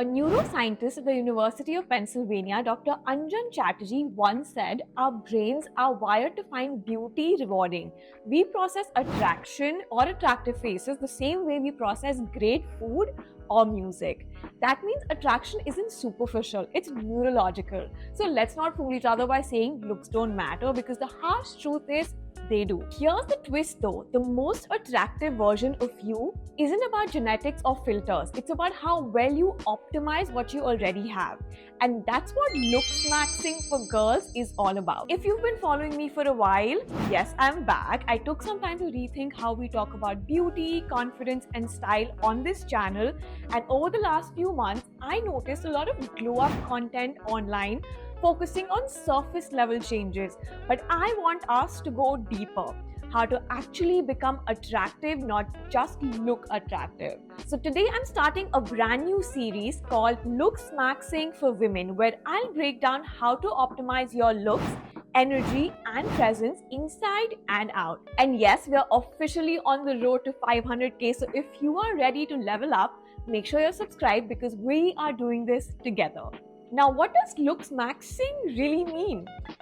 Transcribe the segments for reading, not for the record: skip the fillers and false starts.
A neuroscientist at the University of Pennsylvania, Dr. Anjan Chatterjee, once said, "Our brains are wired to find beauty rewarding. We process attraction or attractive faces the same way we process great food or music." That means attraction isn't superficial, it's neurological. So let's not fool each other by saying looks don't matter, because the harsh truth is they do. Here's the twist though: the most attractive version of you isn't about genetics or filters, it's about how well you optimize what you already have. And that's what looks maxing for girls is all about. If you've been following me for a while, yes, I'm back. I took some time to rethink how we talk about beauty, confidence, and style on this channel. And over the last few months, I noticed a lot of glow up content online focusing on surface level changes. But I want us to go deeper: how to actually become attractive, not just look attractive. So today I'm starting a brand new series called Looks Maxing for Women, where I'll break down how to optimize your looks, energy, and presence inside and out. And yes, we are officially on the road to 500k. So if you are ready to level up, make sure you're subscribed, because we are doing this together. Now, what does looks maxing really mean?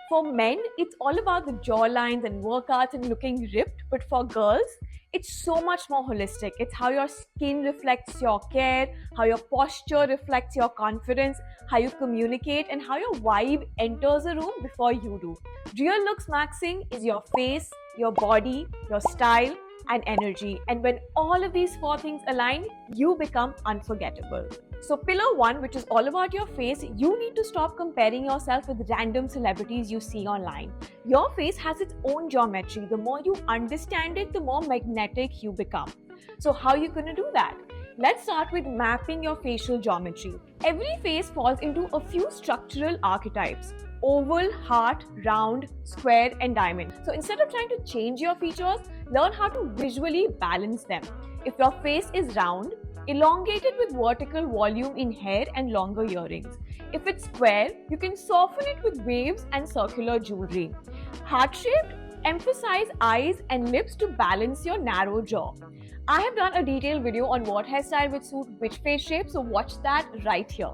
For men, it's all about the jawlines and workouts and looking ripped, but for girls, it's so much more holistic. It's how your skin reflects your care, how your posture reflects your confidence, how you communicate, and how your vibe enters a room before you do. Real looks maxing is your face, your body, your style, and energy. And when all of these four things align, you become unforgettable. So pillar one, which is all about your face, you need to stop comparing yourself with random celebrities you see online. Your face has its own geometry. The more you understand it, the more magnetic you become. So how are you going to do that? Let's start with mapping your facial geometry. Every face falls into a few structural archetypes: oval, heart, round, square, and diamond. So instead of trying to change your features, learn how to visually balance them. If your face is round, elongate it with vertical volume in hair and longer earrings. If it's square, you can soften it with waves and circular jewelry. Heart-shaped, emphasize eyes and lips to balance your narrow jaw. I have done a detailed video on what hairstyle would suit which face shape, so watch that right here.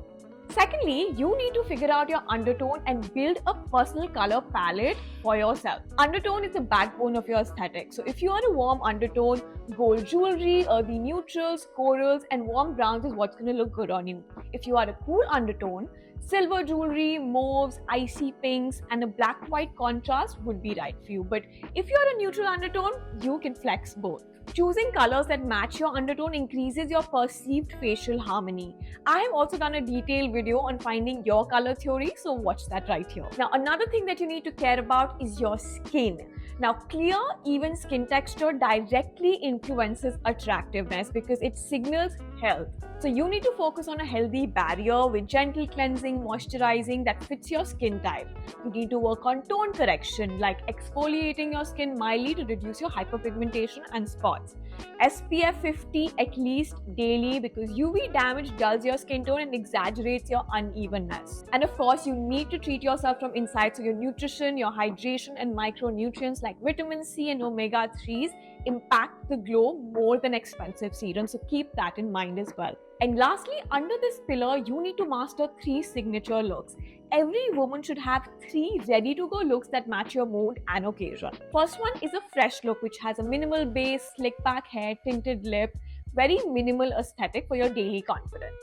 Secondly, you need to figure out your undertone and build a personal color palette for yourself. Undertone is the backbone of your aesthetic. So if you are a warm undertone, gold jewelry, earthy neutrals, corals, and warm browns is what's going to look good on you. If you are a cool undertone, silver jewelry, mauves, icy pinks, and a black-white contrast would be right for you. But if you are a neutral undertone, you can flex both. Choosing colors that match your undertone increases your perceived facial harmony. I have also done a detailed video on finding your color theory, so watch that right here. Now, another thing that you need to care about is your skin. Now, clear, even skin texture directly influences attractiveness because it signals health. So you need to focus on a healthy barrier with gentle cleansing, moisturizing that fits your skin type. You need to work on tone correction, like exfoliating your skin mildly to reduce your hyperpigmentation and spots. SPF 50 at least daily, because UV damage dulls your skin tone and exaggerates your unevenness. And of course, you need to treat yourself from inside, so your nutrition, your hydration, and micronutrients like vitamin C and omega-3s impact the glow more than expensive serums, so keep that in mind as well. And lastly, under this pillar, you need to master 3 signature looks. Every woman should have 3 ready-to-go looks that match your mood and occasion. First one is a fresh look, which has a minimal base, slick back hair, tinted lip, very minimal aesthetic for your daily confidence.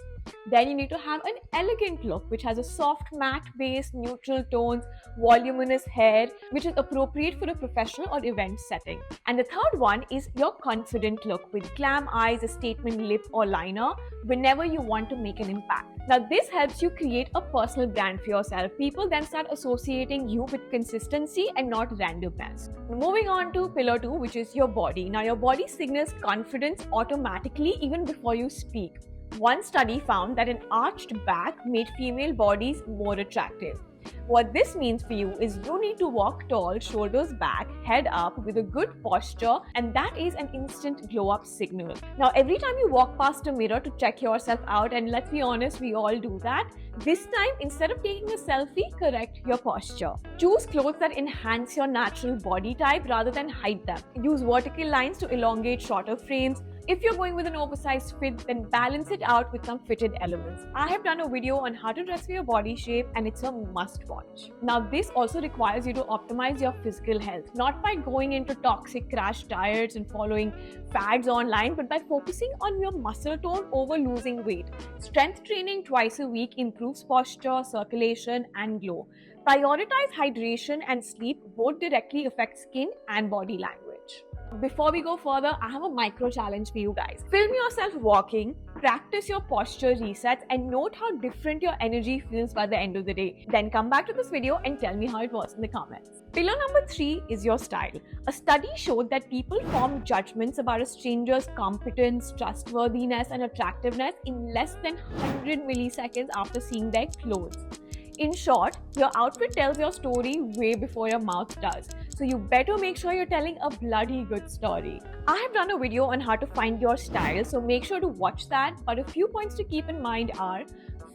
Then you need to have an elegant look, which has a soft matte base, neutral tones, voluminous hair, which is appropriate for a professional or event setting. And the third one is your confident look with glam eyes, a statement lip or liner whenever you want to make an impact. Now, this helps you create a personal brand for yourself. People then start associating you with consistency and not randomness. Moving on to pillar 2, which is your body. Now, your body signals confidence automatically even before you speak. One study found that an arched back made female bodies more attractive. What this means for you is you need to walk tall, shoulders back, head up with a good posture, and that is an instant glow up signal. Now, every time you walk past a mirror to check yourself out, and let's be honest, we all do that, this time instead of taking a selfie, correct your posture. Choose clothes that enhance your natural body type rather than hide them. Use vertical lines to elongate shorter frames. If you're going with an oversized fit, then balance it out with some fitted elements. I have done a video on how to dress for your body shape and it's a must watch. Now, this also requires you to optimize your physical health, not by going into toxic crash diets and following fads online, but by focusing on your muscle tone over losing weight. Strength training twice a week improves posture, circulation, and glow. Prioritize hydration and sleep, both directly affect skin and body language. Before we go further, I have a micro challenge for you guys. Film yourself walking, practice your posture resets, and note how different your energy feels by the end of the day. Then come back to this video and tell me how it was in the comments. Pillar number 3 is your style. A study showed that people form judgments about a stranger's competence, trustworthiness, and attractiveness in less than 100 milliseconds after seeing their clothes. In short, your outfit tells your story way before your mouth does. So you better make sure you're telling a bloody good story. I have done a video on how to find your style, so make sure to watch that. But a few points to keep in mind are: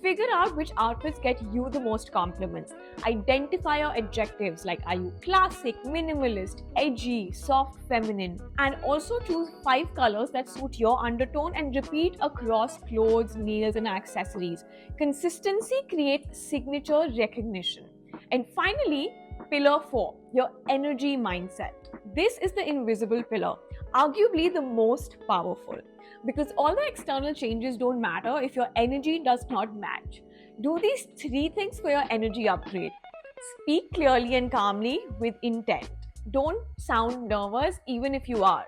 figure out which outfits get you the most compliments. Identify your adjectives, like are you classic, minimalist, edgy, soft, feminine. And also choose 5 colors that suit your undertone and repeat across clothes, nails, and accessories. Consistency creates signature recognition. And finally, pillar 4, your energy mindset. This is the invisible pillar, arguably the most powerful. Because all the external changes don't matter if your energy does not match. Do these 3 things for your energy upgrade. Speak clearly and calmly with intent. Don't sound nervous even if you are.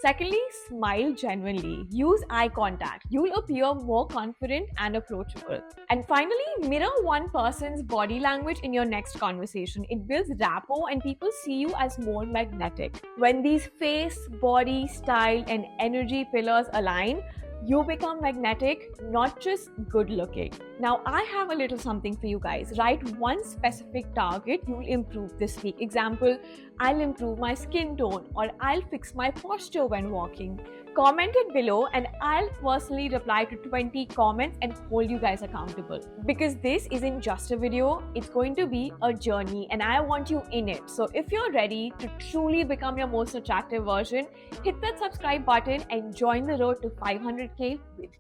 Secondly, smile genuinely. Use eye contact. You'll appear more confident and approachable. And finally, mirror one person's body language in your next conversation. It builds rapport and people see you as more magnetic. When these face, body, style, and energy pillars align, you become magnetic, not just good looking. Now, I have a little something for you guys. Write one specific target you'll improve this week. Example, I'll improve my skin tone, or I'll fix my posture when walking. Comment it below and I'll personally reply to 20 comments and hold you guys accountable. Because this isn't just a video, it's going to be a journey and I want you in it. So if you're ready to truly become your most attractive version, hit that subscribe button and join the road to 500K with